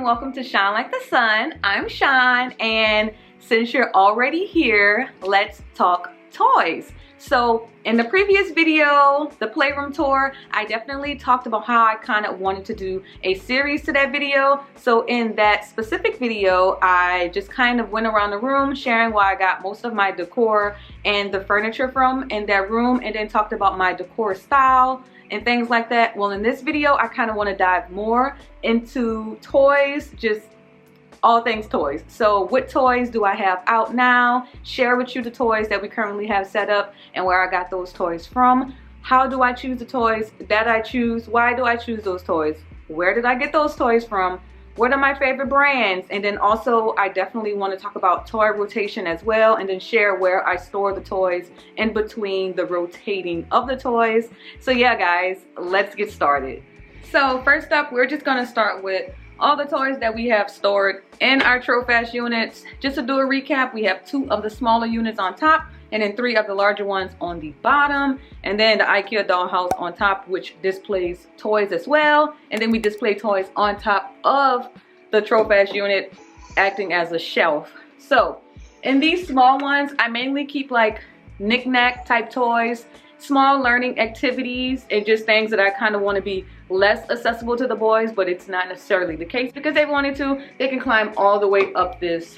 and welcome to Shine Like the Sun. I'm Shine, and since you're already here, let's talk toys. So in the previous video, the Playroom tour, I definitely talked about how I kind of wanted to do a series to that video. So in that specific video, I just kind of went around the room sharing where I got most of my decor and the furniture from in that room, and then talked about my decor style and things like that. Well, in this video, I kind of want to dive more into toys, just all things toys. So what toys do I have out now? Share with you the toys that we currently have set up and where I got those toys from. How do I choose the toys that I choose? Why do I choose those toys? Where did I get those toys from? What are my favorite brands? And then also I definitely want to talk about toy rotation as well, and then share where I store the toys in between the rotating of the toys. So yeah guys, let's get started. So first up, we're just going to start with all the toys that we have stored in our Trophash units. Just to do a recap, we have 2 of the smaller units on top and then 3 of the larger ones on the bottom, and then the IKEA dollhouse on top, which displays toys as well. And then we display toys on top of the Trophash unit, acting as a shelf. So in these small ones, I mainly keep like knick-knack type toys, small learning activities, and just things that I kind of want to be less accessible to the boys, but it's not necessarily the case, because they wanted to, they can climb all the way up this,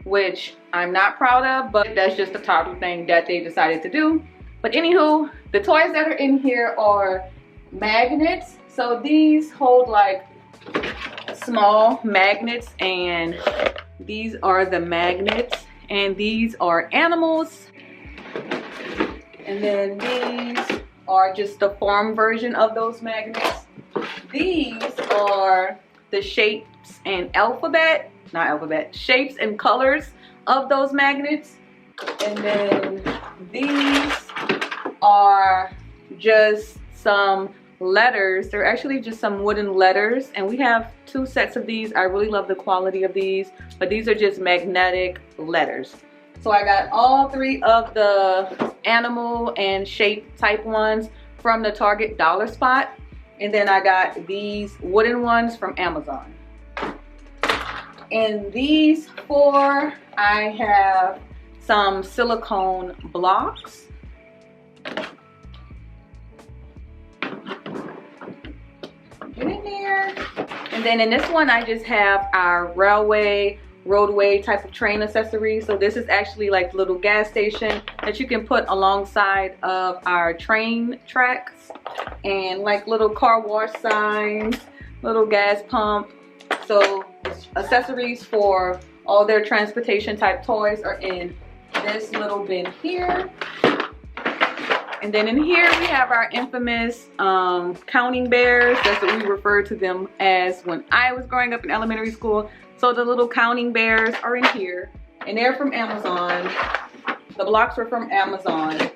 which I'm not proud of, but that's just a toddler thing that they decided to do. But anywho, the toys that are in here are magnets. So these hold like small magnets, and these are the magnets, and these are animals. And then these are just the farm version of those magnets. These are the shapes and shapes and colors of those magnets. And then these are just some letters. They're actually just some wooden letters, and we have 2 sets of these. I really love the quality of these, but these are just magnetic letters. So I got all 3 of the animal and shape type ones from the Target dollar spot, and then I got these wooden ones from Amazon. In these 4, I have some silicone blocks. Get in there. And then in this one, I just have our roadway type of train accessory. So this is actually like a little gas station that you can put alongside of our train tracks, and like little car wash signs, little gas pump. So accessories for all their transportation type toys are in this little bin here. And then in here we have our infamous counting bears. That's what we referred to them as when I was growing up in elementary school. So the little counting bears are in here, and they're from Amazon. The blocks were from Amazon.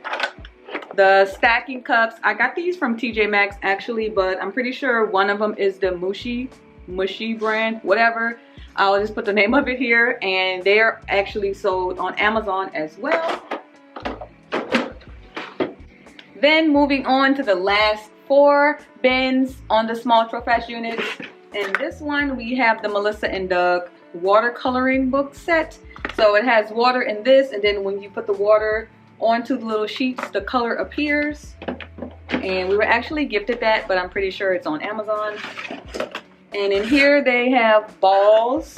The stacking cups, I got these from TJ Maxx actually, but I'm pretty sure one of them is the mushie brand, whatever. I'll just put the name of it here, and they're actually sold on Amazon as well. Then moving on to the last 4 bins on the small Trophash units. In this one, we have the Melissa and Doug watercoloring book set. So it has water in this, and then when you put the water onto the little sheets, the color appears. And we were actually gifted that, but I'm pretty sure it's on Amazon. And in here they have balls.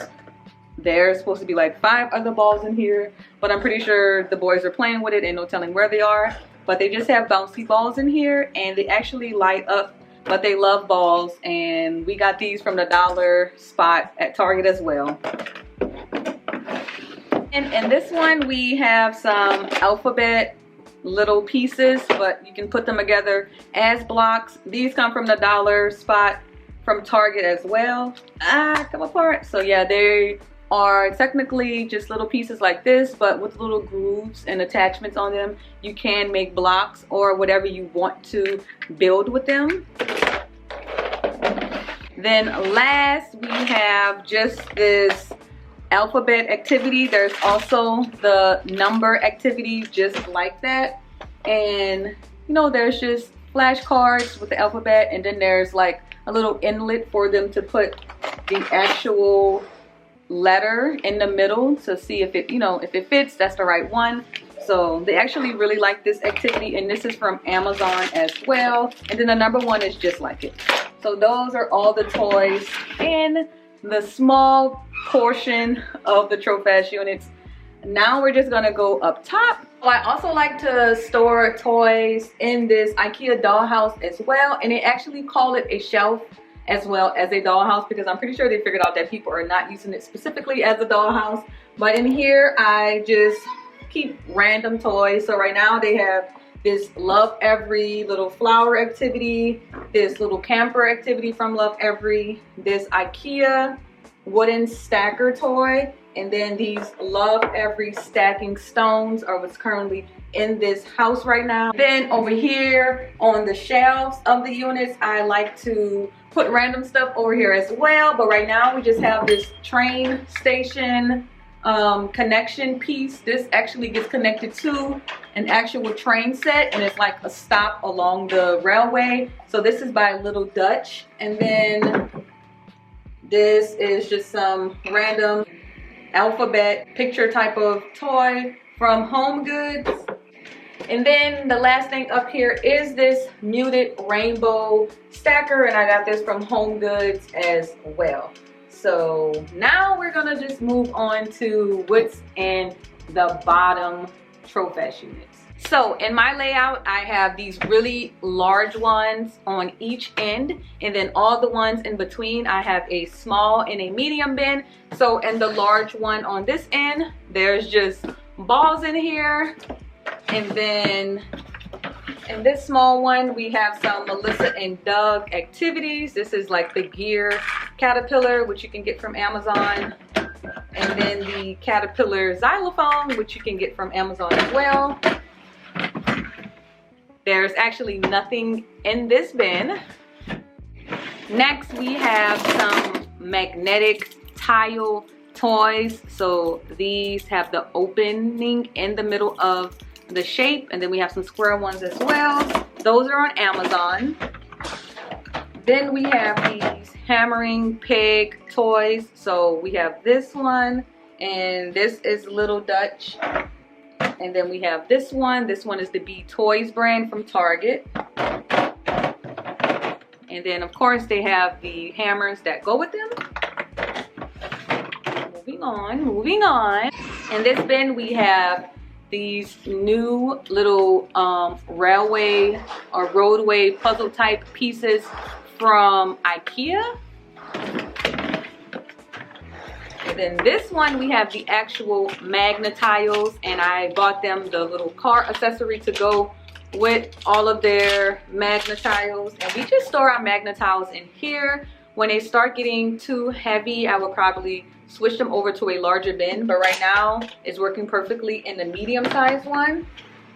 There's supposed to be like 5 other balls in here, but I'm pretty sure the boys are playing with it and no telling where they are. But they just have bouncy balls in here, and they actually light up, but they love balls, and we got these from the dollar spot at Target as well. And in this one we have some alphabet little pieces, but you can put them together as blocks. These come from the dollar spot from Target as well. Come apart. So yeah, they are technically just little pieces like this, but with little grooves and attachments on them. You can make blocks or whatever you want to build with them. Then last, we have just this alphabet activity. There's also the number activity just like that. And you know, there's just flashcards with the alphabet, and then there's like a little inlet for them to put the actual letter in the middle to see if it, you know, if it fits, that's the right one. So they actually really like this activity, and this is from Amazon as well. And then the number one is just like it. So those are all the toys in the small portion of the Trofash units. Now we're just gonna go up top. So I also like to store toys in this IKEA dollhouse as well, and they actually call it a shelf as well as a dollhouse, because I'm pretty sure they figured out that people are not using it specifically as a dollhouse. But in here I just keep random toys. So right now they have this Love Every little flower activity, this little camper activity from Love Every, this IKEA wooden stacker toy, and then these Love Every stacking stones are what's currently in this house right now. Then over here on the shelves of the units, I like to put random stuff over here as well. But right now we just have this train station connection piece. This actually gets connected to an actual train set, and it's like a stop along the railway. So this is by Little Dutch. And then this is just some random alphabet picture type of toy from Home Goods. And then the last thing up here is this muted rainbow stacker, and I got this from Home Goods as well. So now we're gonna just move on to what's in the bottom Trofash units. So in my layout, I have these really large ones on each end, and then all the ones in between, I have a small and a medium bin. So in the large one on this end, there's just balls in here. And then in this small one, we have some Melissa and Doug activities. This is like the gear caterpillar, which you can get from Amazon. And then the caterpillar xylophone, which you can get from Amazon as well. There's actually nothing in this bin. Next, we have some magnetic tile toys. So these have the opening in the middle of the shape, and then we have some square ones as well. Those are on Amazon. Then we have these hammering pig toys. So we have this one, and this is Little Dutch. And then we have this one. This one is the B Toys brand from Target. And then of course they have the hammers that go with them. Moving on. In this bin we have these new little railway or roadway puzzle type pieces from IKEA. And then this one we have the actual MagnaTiles, and I bought them the little car accessory to go with all of their MagnaTiles. And we just store our MagnaTiles in here. When they start getting too heavy, I will probably switch them over to a larger bin, but right now it's working perfectly in the medium sized one,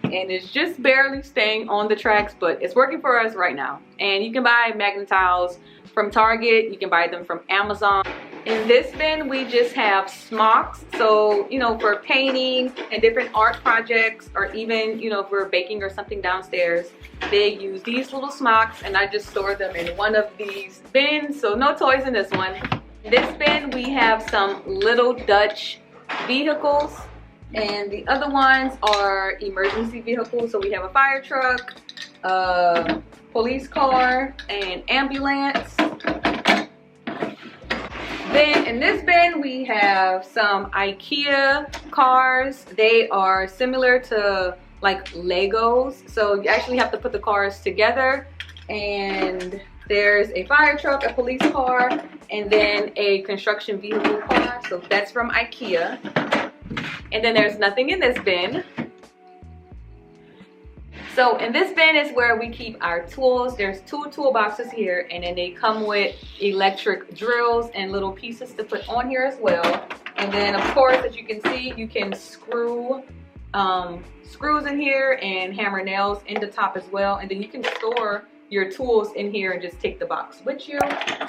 and it's just barely staying on the tracks, but it's working for us right now. And you can buy MagnaTiles from Target, you can buy them from Amazon. In this bin we just have smocks, so you know, for painting and different art projects, or even, you know, if we're baking or something downstairs, they use these little smocks, and I just store them in one of these bins. So no toys in this one. In this bin we have some Little Dutch vehicles, and the other ones are emergency vehicles. So we have a fire truck, a police car, and ambulance. Then in this bin we have some IKEA cars. They are similar to like Legos, so you actually have to put the cars together. And there's a fire truck, a police car, and then a construction vehicle car. So that's from IKEA. And then there's nothing in this bin. So in this bin is where we keep our tools. There's 2 toolboxes here, and then they come with electric drills and little pieces to put on here as well. And then of course, as you can see, you can screw screws in here and hammer nails in the top as well. And then you can store your tools in here and just take the box with you.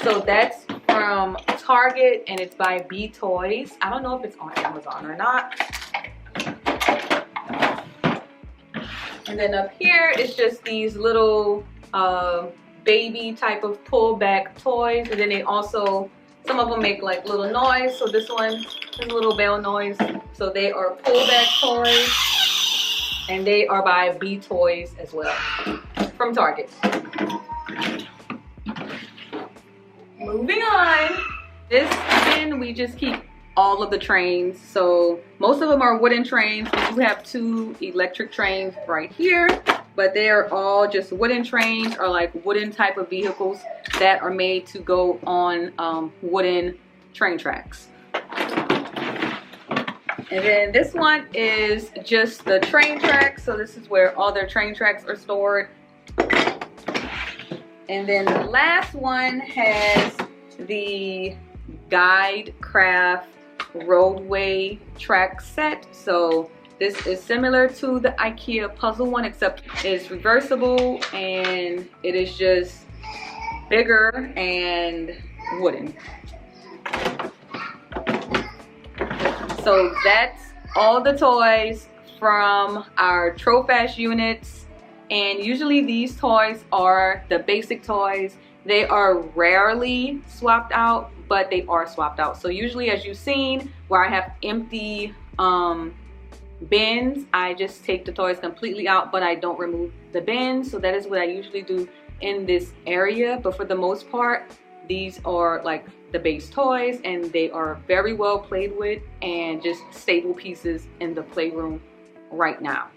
So that's from Target, and it's by B Toys. I don't know if it's on Amazon or not. And then up here it's just these little baby type of pullback toys. And then they also, some of them make like little noise. So this one is a little bell noise. So they are pullback toys, and they are by B Toys as well, from Target. Moving on, this bin we just keep all of the trains. So most of them are wooden trains. We do have 2 electric trains right here, but they are all just wooden trains, or like wooden type of vehicles that are made to go on wooden train tracks. And then this one is just the train tracks. So this is where all their train tracks are stored. And then the last one has the Guide Craft roadway track set. So this is similar to the IKEA puzzle one, except it's reversible and it is just bigger and wooden. So that's all the toys from our Trofash units. And usually these toys are the basic toys. They are rarely swapped out, but they are swapped out. So usually, as you've seen, where I have empty bins, I just take the toys completely out, but I don't remove the bins. So that is what I usually do in this area. But for the most part, these are like the base toys, and they are very well played with and just staple pieces in the playroom right now.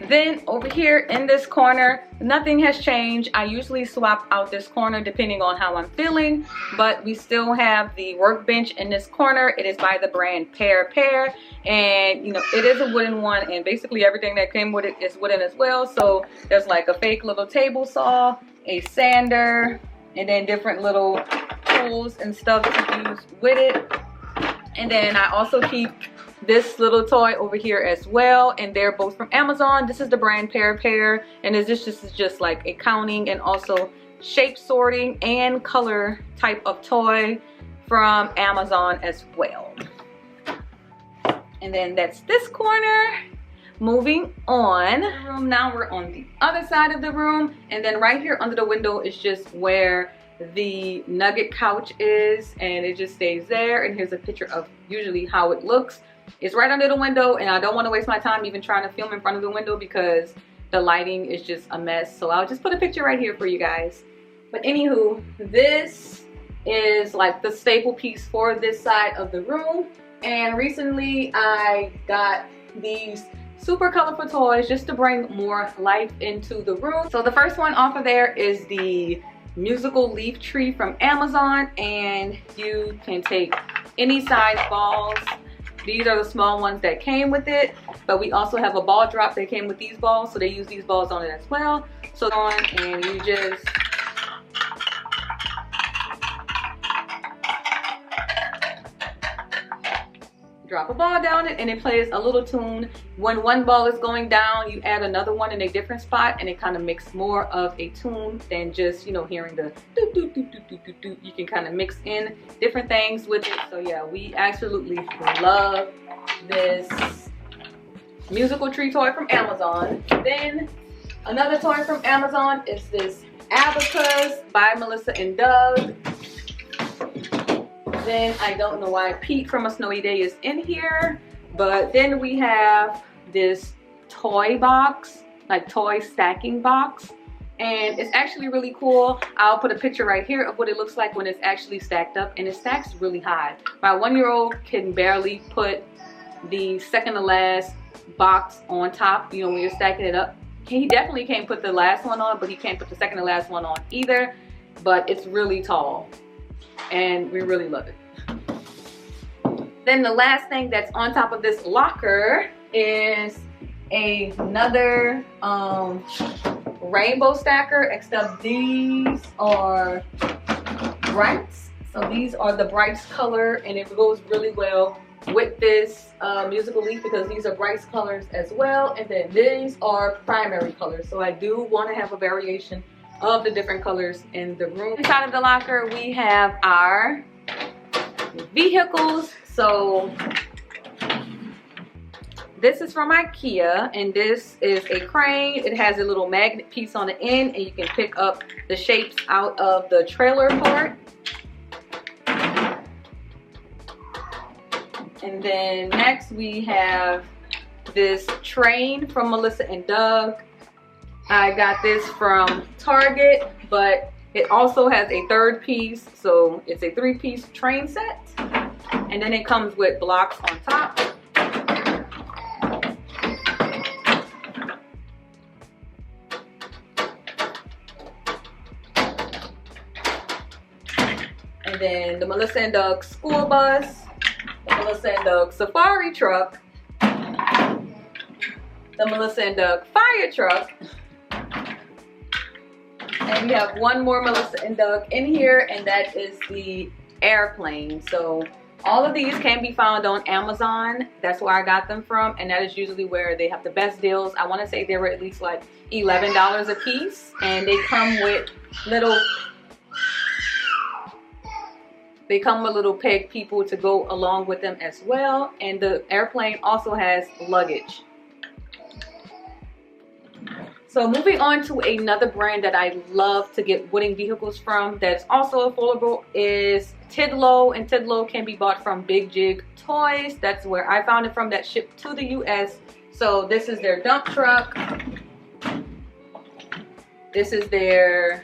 Then over here in this corner, nothing has changed. I usually swap out this corner depending on how I'm feeling, but we still have the workbench in this corner. It is by the brand Pear, and you know, it is a wooden one, and basically everything that came with it is wooden as well. So there's like a fake little table saw, a sander, and then different little tools and stuff to use with it. And then I also keep this little toy over here as well, and they're both from Amazon. This is the brand Pear, and this is just like a counting and also shape sorting and color type of toy from Amazon as well. And then that's this corner. Moving on, now we're on the other side of the room, and then right here under the window is just where the nugget couch is, and it just stays there. And here's a picture of usually how it looks. It's right under the window, and I don't want to waste my time even trying to film in front of the window because the lighting is just a mess. So I'll just put a picture right here for you guys. But anywho, this is like the staple piece for this side of the room. And recently I got these super colorful toys just to bring more life into the room. So the first one off of there is the musical leaf tree from Amazon, and you can take any size balls. These are the small ones that came with it, but we also have a ball drop that came with these balls, so they use these balls on it as well. So on, and you just drop a ball down it, and it plays a little tune. When one ball is going down, you add another one in a different spot, and it kind of makes more of a tune than just, you know, hearing the doo doo doo doo doo doo doo. You can kind of mix in different things with it. So yeah, we absolutely love this musical tree toy from Amazon. Then another toy from Amazon is this abacus by Melissa and Doug. Then I don't know why Pete from A Snowy Day is in here, but then we have this toy box, like toy stacking box, and it's actually really cool. I'll put a picture right here of what it looks like when it's actually stacked up, and it stacks really high. My 1-year-old can barely put the second to last box on top, you know, when you're stacking it up. He definitely can't put the last one on, but he can't put the second to last one on either, but it's really tall, and we really love it. Then the last thing that's on top of this locker is another rainbow stacker, except these are brights. So these are the brights color, and it goes really well with this musical leaf because these are brights colors as well. And then these are primary colors. So I do want to have a variation of the different colors in the room. Inside of the locker we have our vehicles. So this is from IKEA, and this is a crane. It has a little magnet piece on the end, and you can pick up the shapes out of the trailer part. And then next we have this train from Melissa & Doug. I got this from Target, but it also has a third piece, so it's a 3-piece train set. And then it comes with blocks on top. And then the Melissa & Doug school bus, the Melissa & Doug safari truck, the Melissa & Doug fire truck, and we have one more Melissa & Doug in here, and that is the airplane. So all of these can be found on Amazon. That's where I got them from, and that is usually where they have the best deals. I want to say they were at least like $11 a piece, and they come with little peg people to go along with them as well. And the airplane also has luggage. So moving on to another brand that I love to get wooden vehicles from that's also affordable is Toddler, and Toddler can be bought from Big Jig Toys. That's where I found it from, that shipped to the US. So this is their dump truck. This is their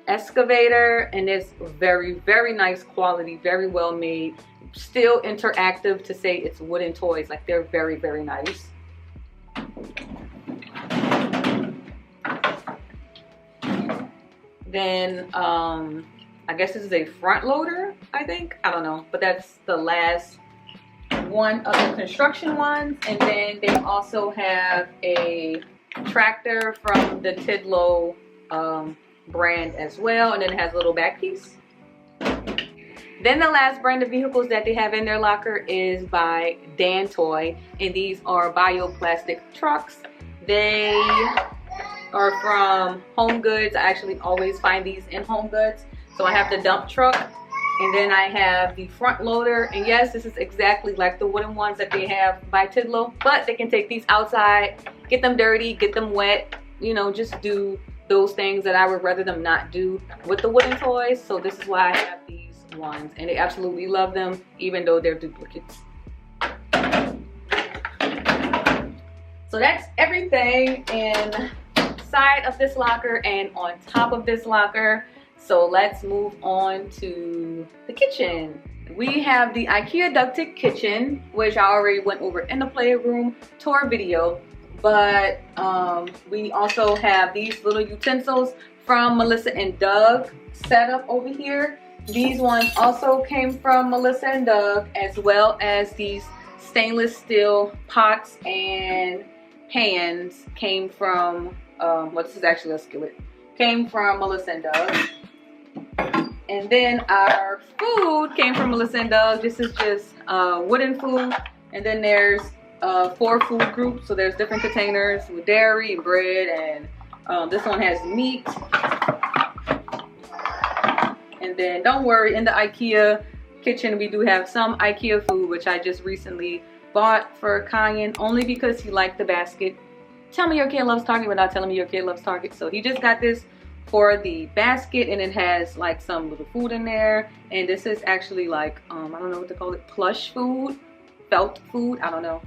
excavator, and it's very, very nice quality, very well made, still interactive to say it's wooden toys. Like, they're very, very nice. Then I guess this is a front loader, I think. I don't know, but that's the last one of the construction ones. And then they also have a tractor from the Toddler brand as well, and then it has a little back piece. Then the last brand of vehicles that they have in their locker is by Dantoy, and these are bioplastic trucks. They are from Home Goods. I actually always find these in Home Goods. So I have the dump truck, and then I have the front loader. And yes, this is exactly like the wooden ones that they have by Toddler, but they can take these outside, get them dirty, get them wet, you know, just do those things that I would rather them not do with the wooden toys. So this is why I have these ones, and they absolutely love them, even though they're duplicates. So that's everything inside of this locker and on top of this locker. So let's move on to the kitchen. We have the IKEA ducted kitchen, which I already went over in the Playroom tour video. But we also have these little utensils from Melissa & Doug set up over here. These ones also came from Melissa & Doug, as well as these stainless steel pots and pans came from, well, this is actually a skillet, came from Melissa & Doug. And then our food came from Melissa & Doug. This is just wooden food. And then there's 4 food groups, so there's different containers with dairy and bread, and this one has meat. And then don't worry, in the IKEA kitchen we do have some IKEA food, which I just recently bought for Kyan, only because he liked the basket. Tell me your kid loves Target without telling me your kid loves Target. So he just got this for the basket, and it has like some little food in there, and this is actually like I don't know what to call it, plush food, felt food, I don't know.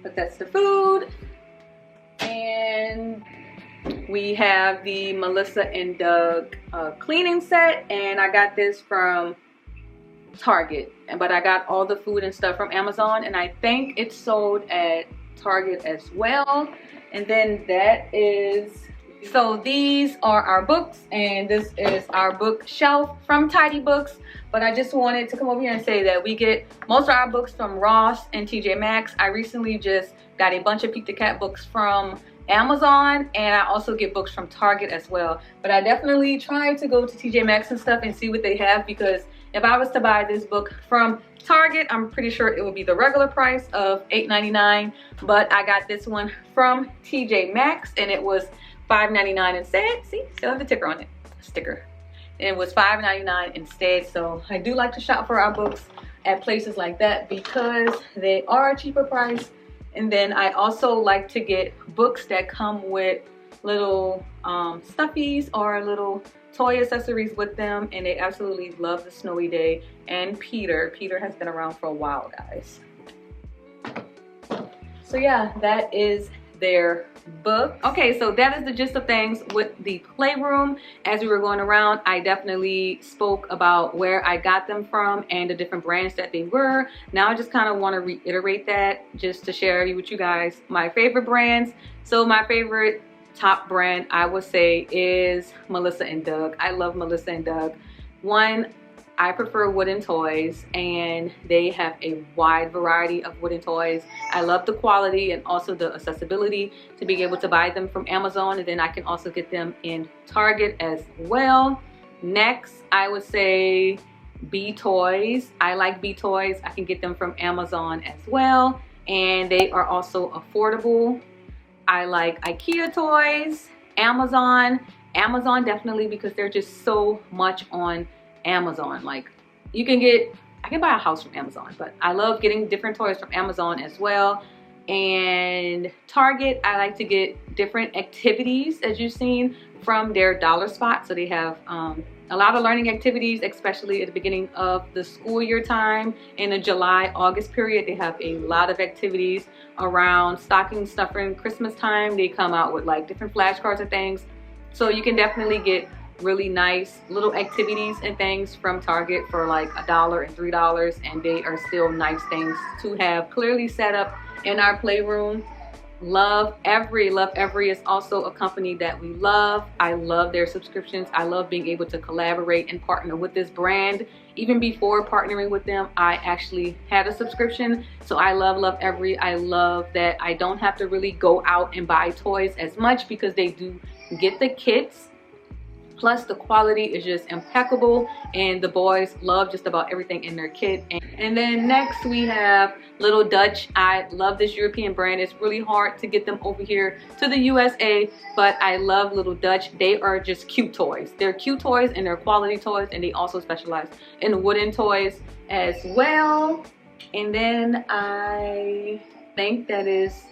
But that's the food. And we have the Melissa & Doug cleaning set, and I got this from Target, but I got all the food and stuff from Amazon, and I think it's sold at Target as well. And then that is, so these are our books, and this is our bookshelf from Tidy Books. But I just wanted to come over here and say that we get most of our books from Ross and TJ Maxx. I recently just got a bunch of Peek the Cat books from Amazon, and I also get books from Target as well. But I definitely try to go to TJ Maxx and stuff and see what they have, because if I was to buy this book from Target, I'm pretty sure it would be the regular price of $8.99. But I got this one from TJ Maxx, and it was $5.99 instead. See, still have the ticker on it, sticker. and it was $5.99 instead. So I do like to shop for our books at places like that because they are a cheaper price. And then I also like to get books that come with little stuffies or little toy accessories with them, and they absolutely love the Snowy Day and Peter. Peter has been around for a while, guys. So yeah, that is their book. Okay, so that is the gist of things with the Playroom. As we were going around, I definitely spoke about where I got them from and the different brands that they were. Now I just kind of want to reiterate that just to share with you guys my favorite brands. So my favorite top brand I would say is Melissa and Doug. I love Melissa and Doug. One, I prefer wooden toys, and they have a wide variety of wooden toys. I love the quality and also the accessibility to be able to buy them from Amazon, and then I can also get them in Target as well. Next, I would say B Toys. I like B Toys. I can get them from Amazon as well, and they are also affordable. I like IKEA toys, Amazon definitely, because they're just so much on Amazon. Like I can buy a house from Amazon, but I love getting different toys from Amazon as well. And Target, I like to get different activities, as you've seen, from their dollar spot. So they have a lot of learning activities, especially at the beginning of the school year time. In the July-August period, they have a lot of activities around stocking stuffing, Christmas time. They come out with like different flashcards and things. So you can definitely get really nice little activities and things from Target for like $1 and $3, and they are still nice things to have clearly set up in our Playroom. Love Every is also a company that we love. I love their subscriptions. I love being able to collaborate and partner with this brand. Even before partnering with them, I actually had a subscription. So I love Every. I love that I don't have to really go out and buy toys as much because they do get the kits. Plus the quality is just impeccable, and the boys love just about everything in their kit. And then next we have Little Dutch. I love this European brand. It's really hard to get them over here to the USA, but I love Little Dutch. They are just cute toys. They're cute toys and they're quality toys, and they also specialize in wooden toys as well. And then I think that is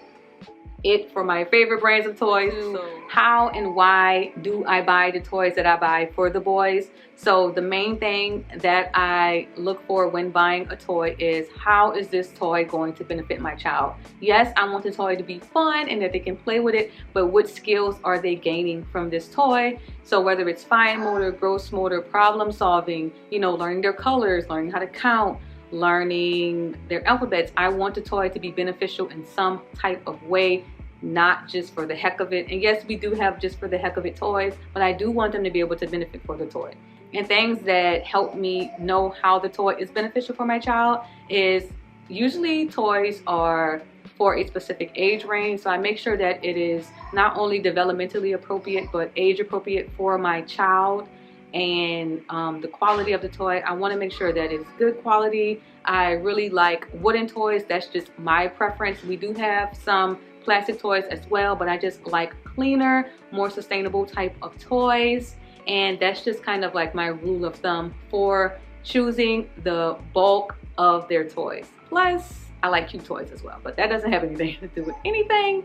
it for my favorite brands of toys. So how and why do I buy the toys that I buy for the boys? So the main thing that I look for when buying a toy is, how is this toy going to benefit my child? Yes, I want the toy to be fun and that they can play with it, but what skills are they gaining from this toy? So whether it's fine motor, gross motor, problem solving, you know, learning their colors, learning how to count, learning their alphabets, I want the toy to be beneficial in some type of way, not just for the heck of it. And yes, we do have just for the heck of it toys, but I do want them to be able to benefit for the toy. And things that help me know how the toy is beneficial for my child is, usually toys are for a specific age range, so I make sure that it is not only developmentally appropriate but age appropriate for my child. And the quality of the toy, I want to make sure that it's good quality. I really like wooden toys. That's just my preference. We do have some plastic toys as well, but I just like cleaner, more sustainable type of toys. And that's just kind of like my rule of thumb for choosing the bulk of their toys. Plus, I like cute toys as well, but that doesn't have anything to do with anything.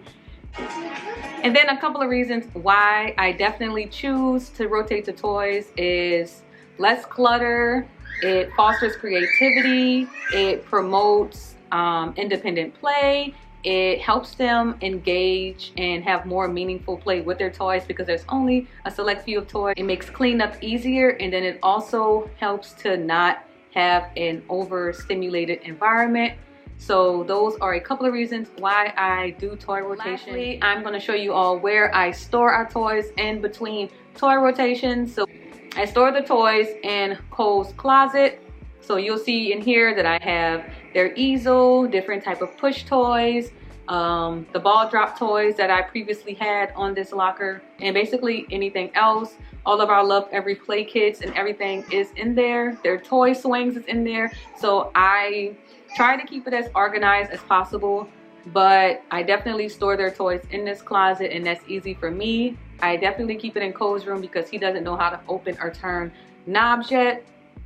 And then a couple of reasons why I definitely choose to rotate the toys is less clutter, it fosters creativity, it promotes independent play, it helps them engage and have more meaningful play with their toys because there's only a select few of toys. It makes cleanup easier, and then it also helps to not have an overstimulated environment. So those are a couple of reasons why I do toy rotation. Lastly, I'm going to show you all where I store our toys in between toy rotations. So I store the toys in Cole's closet. So you'll see in here that I have their easel, different type of push toys, the ball drop toys that I previously had on this locker, and basically anything else. All of our Love Every play kits and everything is in there. Their toy swings is in there. So I try to keep it as organized as possible. but I definitely store their toys in this closet, and that's easy for me. I definitely keep it in Cole's room because he doesn't know how to open or turn knobs yet,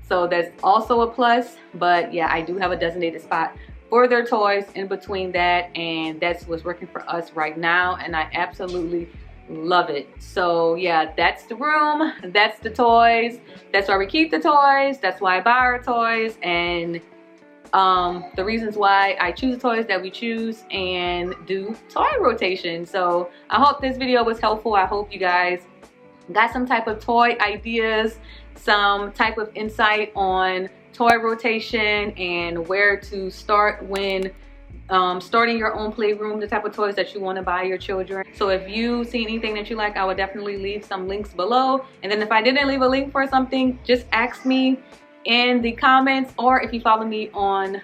so that's also a plus. But yeah, I do have a designated spot for their toys in between that, and that's what's working for us right now, and I absolutely love it. So yeah, that's the room, that's the toys, that's where we keep the toys, that's why I buy our toys, and the reasons why I choose the toys that we choose and do toy rotation. So I hope this video was helpful. I hope you guys got some type of toy ideas, some type of insight on toy rotation and where to start when starting your own playroom, the type of toys that you want to buy your children. So if you see anything that you like, I would definitely leave some links below. And then if I didn't leave a link for something, just ask me in the comments, or if you follow me on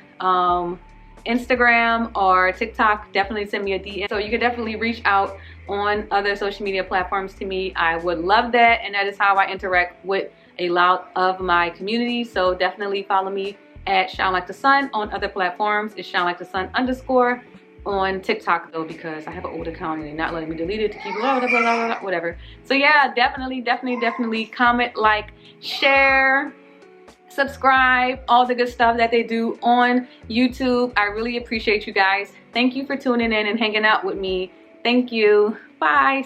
Instagram or TikTok, definitely send me a DM. So you can definitely reach out on other social media platforms to me. I would love that, and that is how I interact with a lot of my community. So definitely follow me at Shine Like the Sun on other platforms. It's Shine Like the Sun _ on TikTok though, because I have an old account and they're not letting me delete it to keep blah, blah, blah, blah, blah, whatever. So yeah, definitely comment, like, share, subscribe, all the good stuff that they do on YouTube. I really appreciate you guys. Thank you for tuning in and hanging out with me. Thank you. Bye.